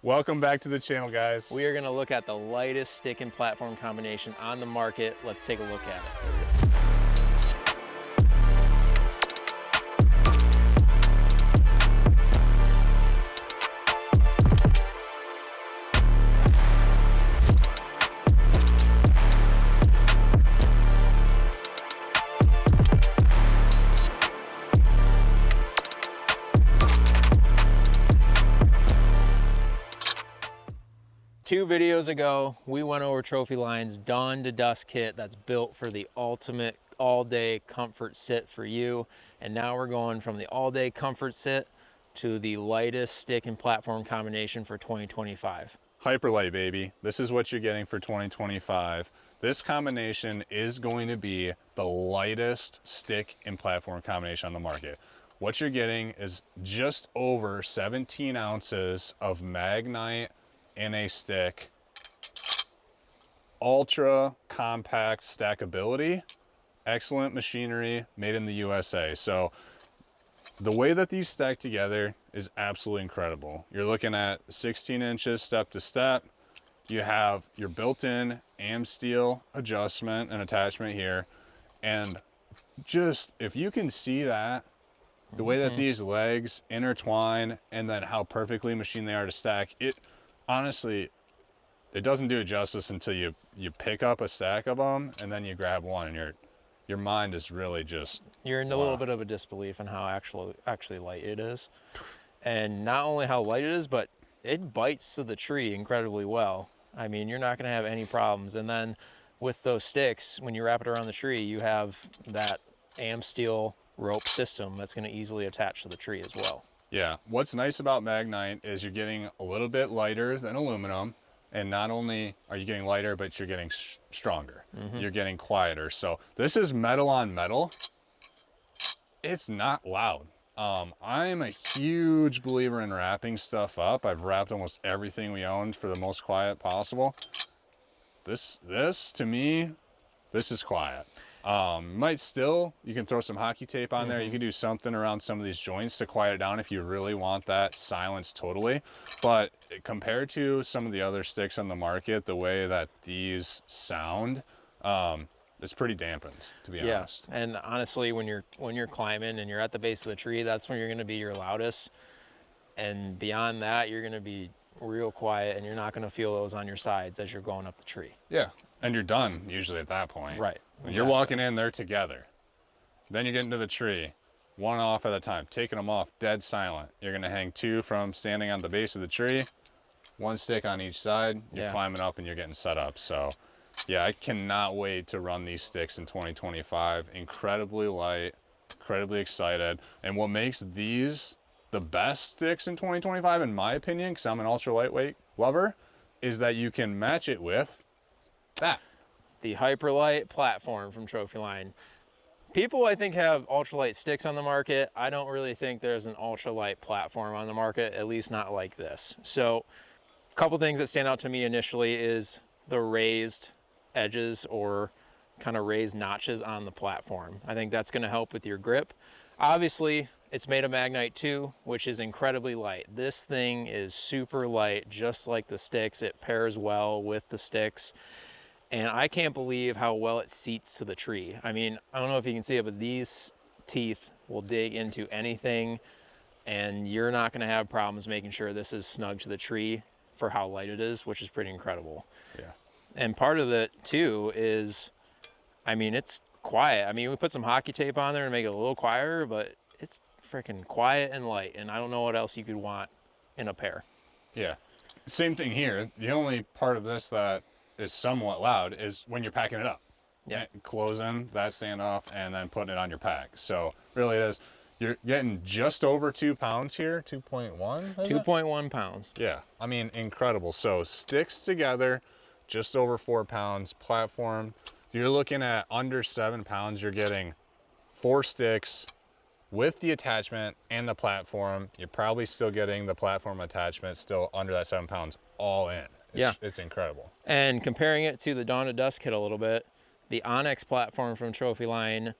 Welcome back to the channel, guys. We are going to look at the lightest stick and platform combination on the market. Let's take a look at it. 2 videos ago, we went over Trophyline's dawn to dusk kit that's built for the ultimate all-day comfort sit for you. And now we're going from the all-day comfort sit to the lightest stick and platform combination for 2025. Hyperlite, baby. This is what you're getting for 2025. This combination is going to be the lightest stick and platform combination on the market. What you're getting is just over 17 ounces of Magnite in a stick, ultra compact stackability, excellent machinery, made in the USA. So the way that these stack together is absolutely incredible. You're looking at 16 inches step to step. You have your built-in AM steel adjustment and attachment here. And just, if you can see that, the way that these legs intertwine and then how perfectly machined they are to stack, it honestly, it doesn't do it justice until you pick up a stack of them and then you grab one and your mind is really just, you're in a little bit of a disbelief in how actually light it is. And not only how light it is, but it bites to the tree incredibly well. I mean, you're not going to have any problems. And then with those sticks, when you wrap it around the tree, you have that AM steel rope system that's going to easily attach to the tree as well. Yeah, what's nice about Magnite is you're getting a little bit lighter than aluminum, and not only are you getting lighter, but you're getting stronger. You're getting quieter. So this is metal on metal. It's not loud. I'm a huge believer in wrapping stuff up. I've wrapped almost everything we owned for the most quiet possible. This to me, this is quiet. Might still, you can throw some hockey tape on there. You can do something around some of these joints to quiet it down if you really want that silence totally. But compared to some of the other sticks on the market, the way that these sound, it's pretty dampened, to be honest. And honestly, when you're climbing and you're at the base of the tree, that's when you're going to be your loudest. And beyond that, you're going to be real quiet and you're not going to feel those on your sides as you're going up the tree. Yeah, and you're done usually at that point. Right. When you're walking in, they're together. Then you're getting to the tree, one off at a time, taking them off, dead silent. You're gonna hang 2 from standing on the base of the tree, 1 stick on each side. You're climbing up and you're getting set up. So yeah, I cannot wait to run these sticks in 2025. Incredibly light, incredibly excited. And what makes these the best sticks in 2025, in my opinion, because I'm an ultra lightweight lover, is that you can match it with that. The Hyperlite platform from Trophyline. People, I think, have ultralight sticks on the market. I don't really think there's an ultralight platform on the market, at least not like this. So a couple things that stand out to me initially is the raised edges or kind of raised notches on the platform. I think that's going to help with your grip. Obviously, it's made of Magnite too, which is incredibly light. This thing is super light, just like the sticks. It pairs well with the sticks. And I can't believe how well it seats to the tree. I mean, I don't know if you can see it, but these teeth will dig into anything and you're not gonna have problems making sure this is snug to the tree for how light it is, which is pretty incredible. Yeah. And part of it too is, I mean, it's quiet. I mean, we put some hockey tape on there to make it a little quieter, but it's freaking quiet and light. And I don't know what else you could want in a pair. Yeah, same thing here. The only part of this that is somewhat loud is when you're packing it up. Yeah. Closing that standoff and then putting it on your pack. So really it is, you're getting just over 2 pounds here, 2.1? 2.1 pounds. Yeah, I mean, incredible. So sticks together, just over 4 pounds. Platform, you're looking at under 7 pounds. You're getting 4 sticks with the attachment and the platform. You're probably still getting the platform attachment still under that 7 pounds all in. It's incredible. And comparing it to the Dawn to Dusk kit a little bit, the Onyx platform from Trophyline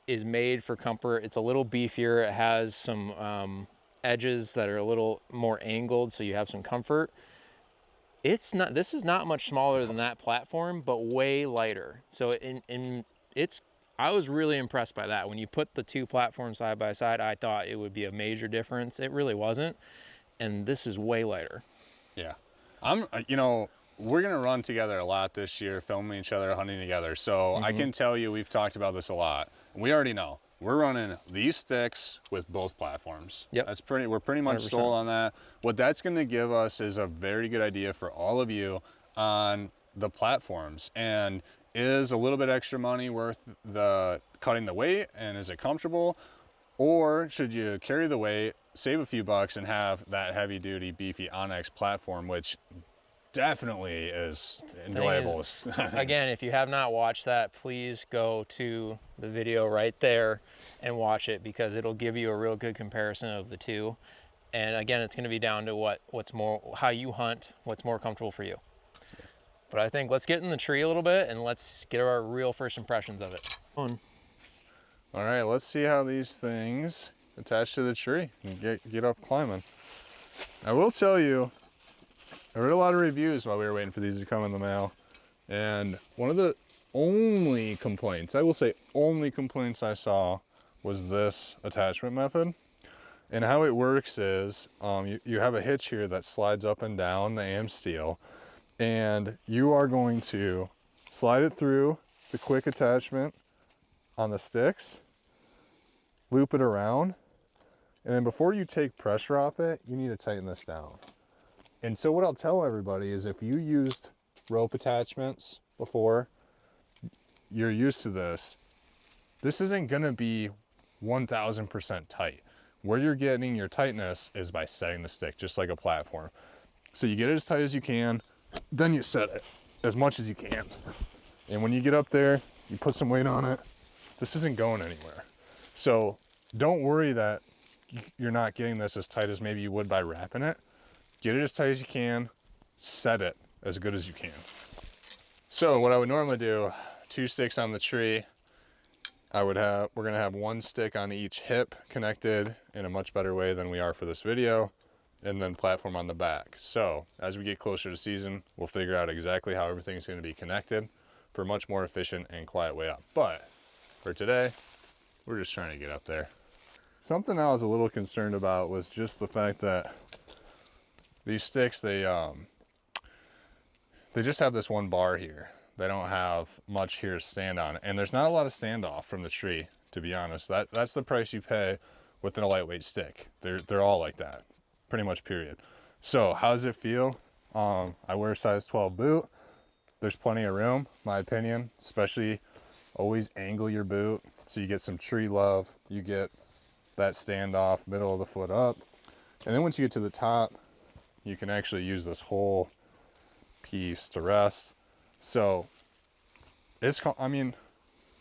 is made for comfort. It's a little beefier. It has some edges that are a little more angled so you have some comfort. This is not much smaller than that platform, but way lighter. So I was really impressed by that. When you put the two platforms side by side, I thought it would be a major difference. It really wasn't. And this is way lighter. Yeah. You know, we're going to run together a lot this year, filming each other, hunting together. So I can tell you, we've talked about this a lot. We already know we're running these sticks with both platforms. Yep. We're pretty much 100%. sold on that. What that's going to give us is a very good idea for all of you on the platforms. And is a little bit extra money worth the cutting the weight, and is it comfortable? Or should you carry the weight, save a few bucks, and have that heavy duty beefy Onyx platform, which definitely is enjoyable. Again, if you have not watched that, please go to the video right there and watch it, because it'll give you a real good comparison of the two. And again, it's going to be down to how you hunt, what's more comfortable for you. But I think let's get in the tree a little bit and let's get our real first impressions of it. All right, let's see how these things attach to the tree and get up climbing. I will tell you, I read a lot of reviews while we were waiting for these to come in the mail, and one of the only complaints, I will say only complaints I saw, was this attachment method. And how it works is you have a hitch here that slides up and down the AM steel, and you are going to slide it through the quick attachment on the sticks, loop it around, and then before you take pressure off it, you need to tighten this down. And so what I'll tell everybody is, if you used rope attachments before, you're used to this. This isn't gonna be 1000% tight. Where you're getting your tightness is by setting the stick, just like a platform. So you get it as tight as you can, then you set it as much as you can. And when you get up there, you put some weight on it, this isn't going anywhere. So don't worry that you're not getting this as tight as maybe you would by wrapping it. Get it as tight as you can, set it as good as you can. So what I would normally do, 2 sticks on the tree, we're gonna have 1 stick on each hip connected in a much better way than we are for this video, and then platform on the back. So as we get closer to season, we'll figure out exactly how everything's gonna be connected for a much more efficient and quiet way up. But for today, we're just trying to get up there. Something I was a little concerned about was just the fact that these sticks, they just have this one bar here. They don't have much here to stand on, and there's not a lot of standoff from the tree, to be honest. That's the price you pay within a lightweight stick. They're all like that, pretty much, period. So how does it feel? I wear a size 12 boot. There's plenty of room, my opinion. Especially always angle your boot so you get some tree love. You get that standoff, middle of the foot up, and then once you get to the top, you can actually use this whole piece to rest. So it's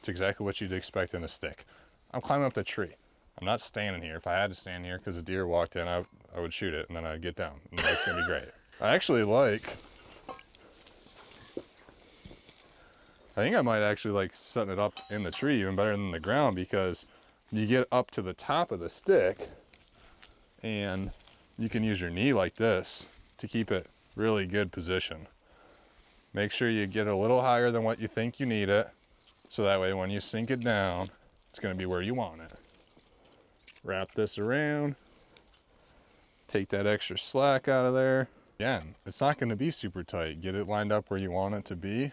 exactly what you'd expect in a stick. I'm climbing up the tree. I'm not standing here. If I had to stand here because a deer walked in, I would shoot it, and then I'd get down, and that's gonna be great. I think I might actually like setting it up in the tree even better than the ground, because you get up to the top of the stick and you can use your knee like this to keep it really good position. Make sure you get a little higher than what you think you need it, so that way when you sink it down, it's gonna be where you want it. Wrap this around, take that extra slack out of there. Again, it's not gonna be super tight. Get it lined up where you want it to be.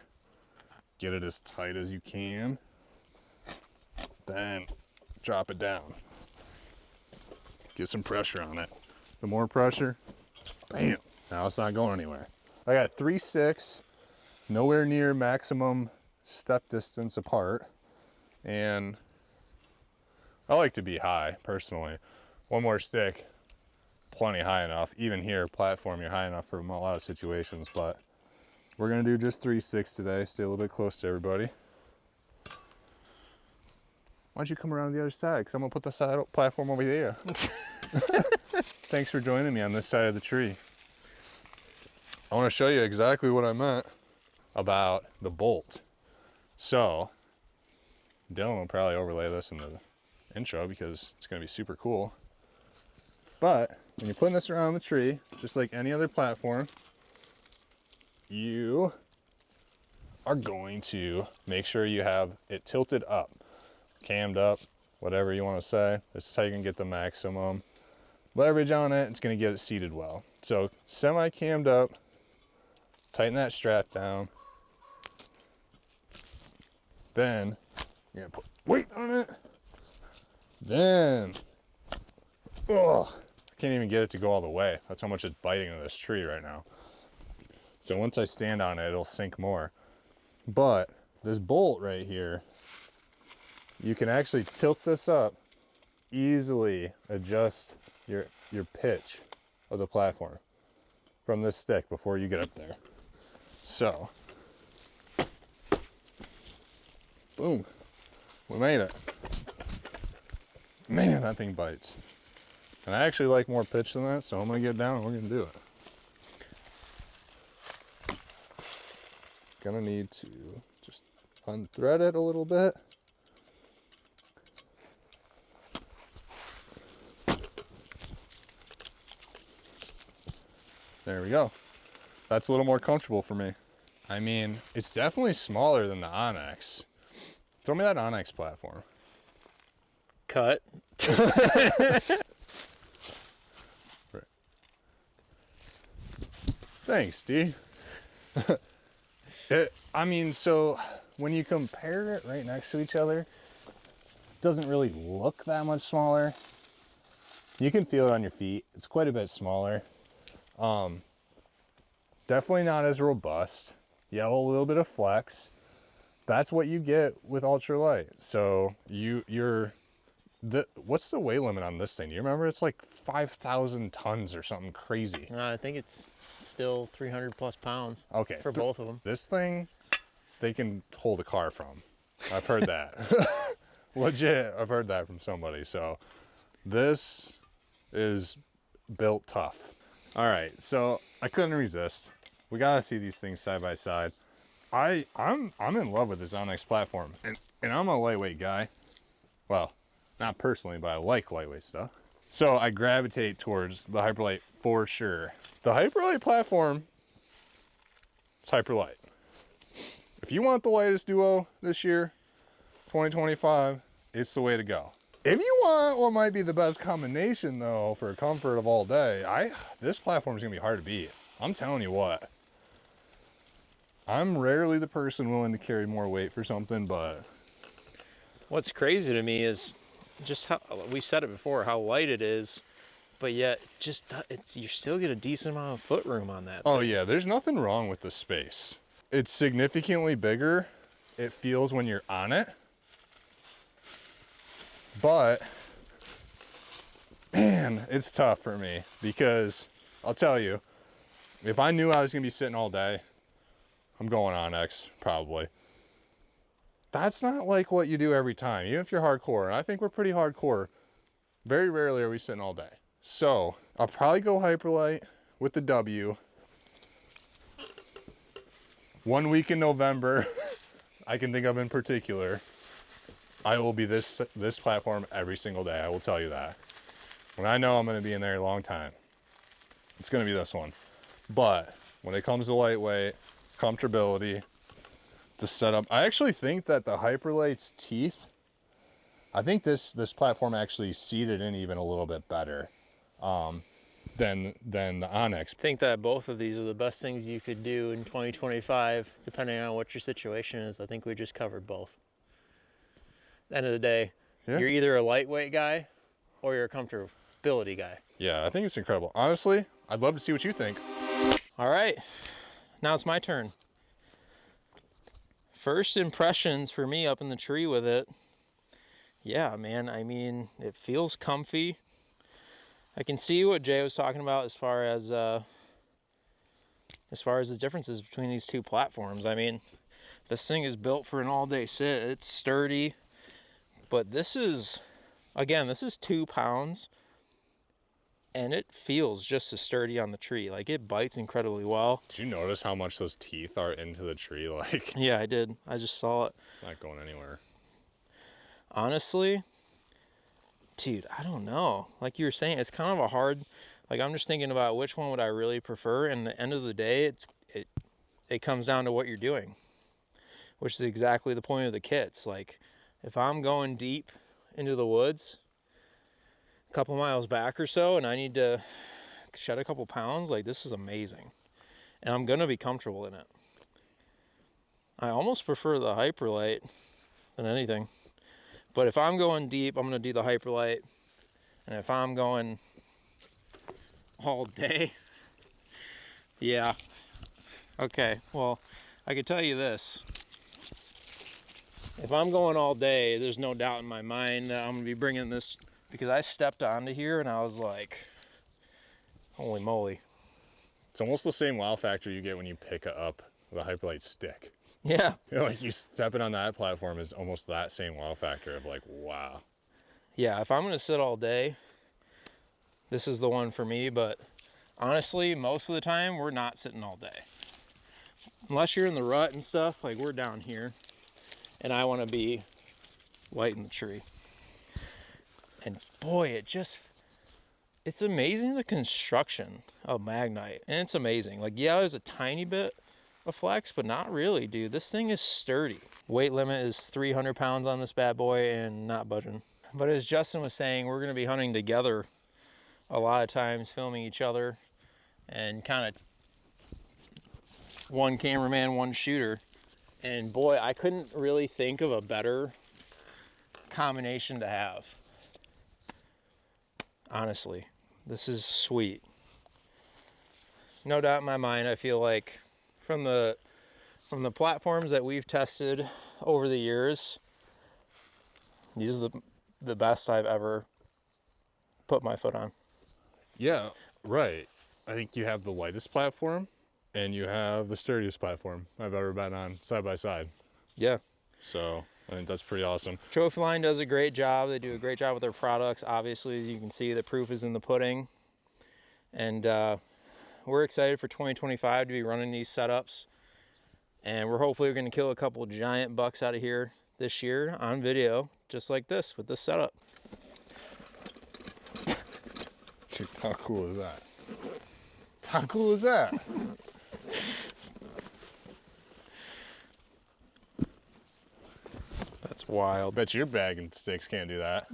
Get it as tight as you can. Then drop it down. Get some pressure on it. The more pressure, bam, now it's not going anywhere. I got 3 sticks, nowhere near maximum step distance apart, and I like to be high personally. 1 more stick, plenty high enough. Even here, platform, you're high enough for a lot of situations, but we're gonna do just 3 sticks today. Stay a little bit close to everybody. Why don't you come around the other side? Because I'm gonna put the side platform over there. Thanks for joining me on this side of the tree. I want to show you exactly what I meant about the bolt. So Dylan will probably overlay this in the intro because it's going to be super cool. But when you're putting this around the tree, just like any other platform, you are going to make sure you have it tilted up, cammed up, whatever you want to say. This is how you can get the maximum leverage on it. It's going to get it seated well. So semi-cammed up, tighten that strap down. Then you're going to put weight on it. Then, oh, I can't even get it to go all the way. That's how much it's biting into this tree right now. So once I stand on it, it'll sink more. But this bolt right here, you can actually tilt this up, easily adjust your pitch of the platform from this stick before you get up there. So, boom, we made it. Man, that thing bites. And I actually like more pitch than that, so I'm gonna get down and we're gonna do it. Gonna need to just unthread it a little bit. There we go. That's a little more comfortable for me. I mean, it's definitely smaller than the Onyx. Throw me that Onyx platform. Cut. Thanks, D. I mean, so when you compare it right next to each other, it doesn't really look that much smaller. You can feel it on your feet. It's quite a bit smaller. Definitely not as robust. You have a little bit of flex. That's what you get with ultralight. So what's the weight limit on this thing? Do you remember? It's like 5,000 tons or something crazy. I think it's still 300 plus pounds. Okay. For both of them. This thing, they can hold a car from. I've heard that. Legit, I've heard that from somebody. So this is built tough. All right, so I couldn't resist. We gotta see these things side by side. I'm in love with this Onyx platform, and I'm a lightweight guy. Well, not personally, but I like lightweight stuff. So I gravitate towards the Hyperlite for sure. The Hyperlite platform, it's Hyperlite. If you want the lightest duo this year, 2025, it's the way to go. If you want what might be the best combination though for comfort of all day, this platform is gonna be hard to beat. I'm telling you what. I'm rarely the person willing to carry more weight for something, but What's crazy to me is just how, we've said it before, how light it is, but yet you still get a decent amount of foot room on that. oh yeah, there's nothing wrong with the space. It's significantly bigger, it feels when you're on it, but man, it's tough for me because I'll tell you, if I knew I was gonna be sitting all day, I'm going Onyx probably. That's not like what you do every time, even if you're hardcore, and I think we're pretty hardcore. Very rarely are we sitting all day. So I'll probably go Hyperlite with the W. 1 week in November, I can think of in particular, I will be this platform every single day. I will tell you that. When I know I'm going to be in there a long time, it's going to be this one. But when it comes to lightweight, comfortability, the setup, I actually think that the Hyperlite's teeth, I think this platform actually seated in even a little bit better than the Onyx. I think that both of these are the best things you could do in 2025, depending on what your situation is. I think we just covered both. End of the day, Yeah. You're either a lightweight guy or you're a comfortability guy. Yeah, I think it's incredible. Honestly, I'd love to see what you think. All right, now it's my turn. First impressions for me up in the tree with it. Yeah, man, I mean, it feels comfy. I can see what Jay was talking about as far as the differences between these two platforms. I mean, this thing is built for an all-day sit. It's sturdy, but this is 2 pounds, and it feels just as sturdy on the tree. Like, it bites incredibly well. Did you notice how much those teeth are into the tree? Like, Yeah, I did. I just saw it. it's not going anywhere. Honestly, Dude, I don't know. Like you were saying, it's kind of a hard, like I'm just thinking about which one would I really prefer. And at the end of the day, it comes down to what you're doing, which is exactly the point of the kits. Like if I'm going deep into the woods, a couple miles back or so, and I need to shed a couple pounds, like this is amazing. And I'm going to be comfortable in it. I almost prefer the Hyperlite than anything. But if I'm going deep, I'm going to do the Hyperlite. And if I'm going all day, yeah. Okay, well, I can tell you this. If I'm going all day, there's no doubt in my mind that I'm going to be bringing this, because I stepped onto here and I was like, holy moly. It's almost the same wow factor you get when you pick up the Hyperlite stick. Yeah. You know, like you stepping on that platform is almost that same wow factor of like, wow. Yeah, if I'm going to sit all day, this is the one for me. But honestly, most of the time, we're not sitting all day. Unless you're in the rut and stuff, like we're down here. And I want to be lighting the tree. And boy, it's amazing the construction of Magnite. And it's amazing. Like, yeah, there's a tiny bit of flex, but not really, dude. This thing is sturdy. Weight limit is 300 pounds on this bad boy and not budging. But as Justin was saying, we're going to be hunting together a lot of times, filming each other, and kind of one cameraman, one shooter. And boy, I couldn't really think of a better combination to have. Honestly, this is sweet. No doubt in my mind, I feel like from the platforms that we've tested over the years, these are the best I've ever put my foot on. Yeah, right. I think you have the lightest platform and you have the sturdiest platform I've ever been on side by side. Yeah. So I think that's pretty awesome. Trophyline does a great job. They do a great job with their products. Obviously, as you can see, the proof is in the pudding. And we're excited for 2025 to be running these setups. And we're hopefully going to kill a couple giant bucks out of here this year on video, just like this with this setup. Dude, how cool is that? How cool is that? That's wild. Bet your bag and sticks can't do that.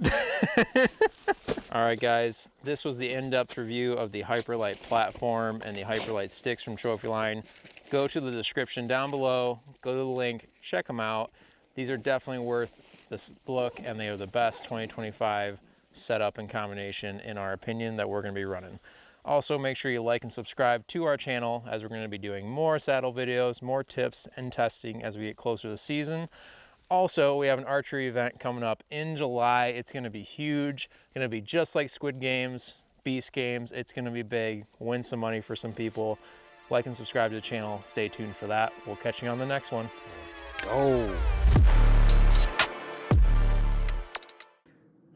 All right, guys, this was the in-depth review of the Hyperlite platform and the Hyperlite sticks from Trophyline. Go to the description down below, go to the link, check them out. These are definitely worth this look, and they are the best 2025 setup and combination, in our opinion, that we're going to be running. Also, make sure you like and subscribe to our channel, as we're going to be doing more saddle videos, more tips and testing as we get closer to the season. Also, we have an archery event coming up in July. It's going to be huge. Going to be just like Squid Games, Beast Games. It's going to be big. Win some money for some people. Like and subscribe to the channel. Stay tuned for that. We'll catch you on the next one. Oh.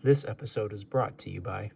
This episode is brought to you by